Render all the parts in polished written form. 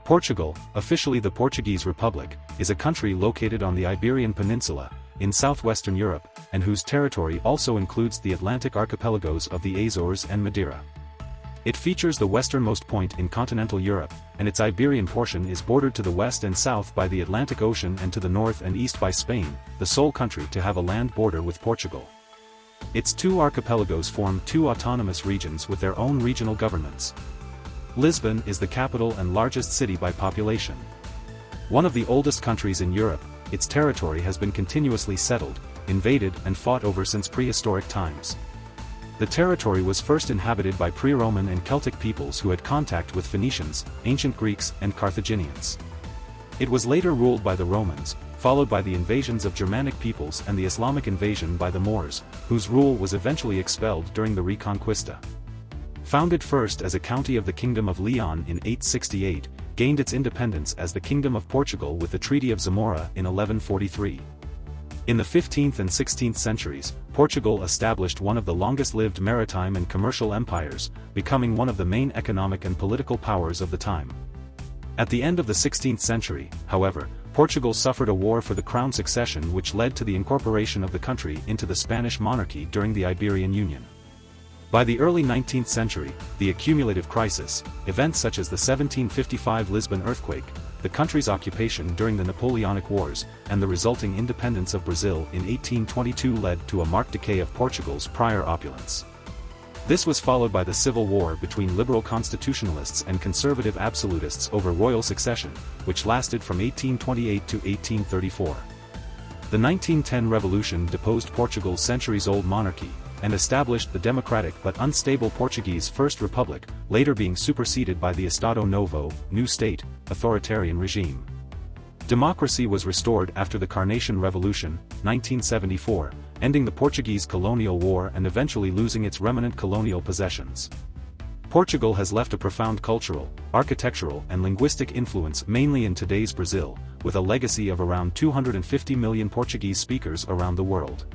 Portugal, officially the Portuguese Republic, is a country located on the Iberian Peninsula, in southwestern Europe, and whose territory also includes the Atlantic archipelagos of the Azores and Madeira. It features the westernmost point in continental Europe, and its Iberian portion is bordered to the west and south by the Atlantic Ocean and to the north and east by Spain, the sole country to have a land border with Portugal. Its two archipelagos form two autonomous regions with their own regional governments. Lisbon is the capital and largest city by population. One of the oldest countries in Europe, its territory has been continuously settled, invaded and fought over since prehistoric times. The territory was first inhabited by pre-Roman and Celtic peoples who had contact with Phoenicians, ancient Greeks and Carthaginians. It was later ruled by the Romans, followed by the invasions of Germanic peoples and the Islamic invasion by the Moors, whose rule was eventually expelled during the Reconquista. Founded first as a county of the Kingdom of Leon in 868, gained its independence as the Kingdom of Portugal with the Treaty of Zamora in 1143. In the 15th and 16th centuries, Portugal established one of the longest-lived maritime and commercial empires, becoming one of the main economic and political powers of the time. At the end of the 16th century, however, Portugal suffered a war for the crown succession which led to the incorporation of the country into the Spanish monarchy during the Iberian Union. By the early 19th century, the accumulative crisis, events such as the 1755 Lisbon earthquake, the country's occupation during the Napoleonic Wars, and the resulting independence of Brazil in 1822 led to a marked decay of Portugal's prior opulence. This was followed by the civil war between liberal constitutionalists and conservative absolutists over royal succession, which lasted from 1828 to 1834. The 1910 revolution deposed Portugal's centuries-old monarchy, and established the democratic but unstable Portuguese First Republic, later being superseded by the Estado Novo, new state, authoritarian regime. Democracy was restored after the Carnation Revolution, 1974, ending the Portuguese colonial war and eventually losing its remnant colonial possessions. Portugal has left a profound cultural, architectural and linguistic influence mainly in today's Brazil, with a legacy of around 250 million Portuguese speakers around the world.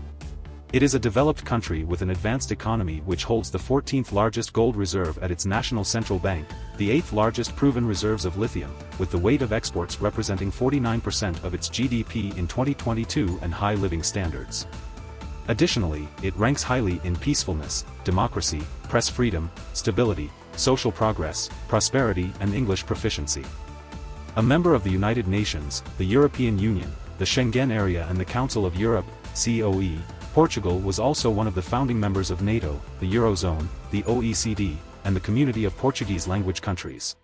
It is a developed country with an advanced economy which holds the 14th largest gold reserve at its national central bank, the 8th largest proven reserves of lithium, with the weight of exports representing 49% of its GDP in 2022 and high living standards. Additionally, it ranks highly in peacefulness, democracy, press freedom, stability, social progress, prosperity and English proficiency. A member of the United Nations, the European Union, the Schengen Area and the Council of Europe, COE, Portugal was also one of the founding members of NATO, the Eurozone, the OECD, and the Community of Portuguese-language countries.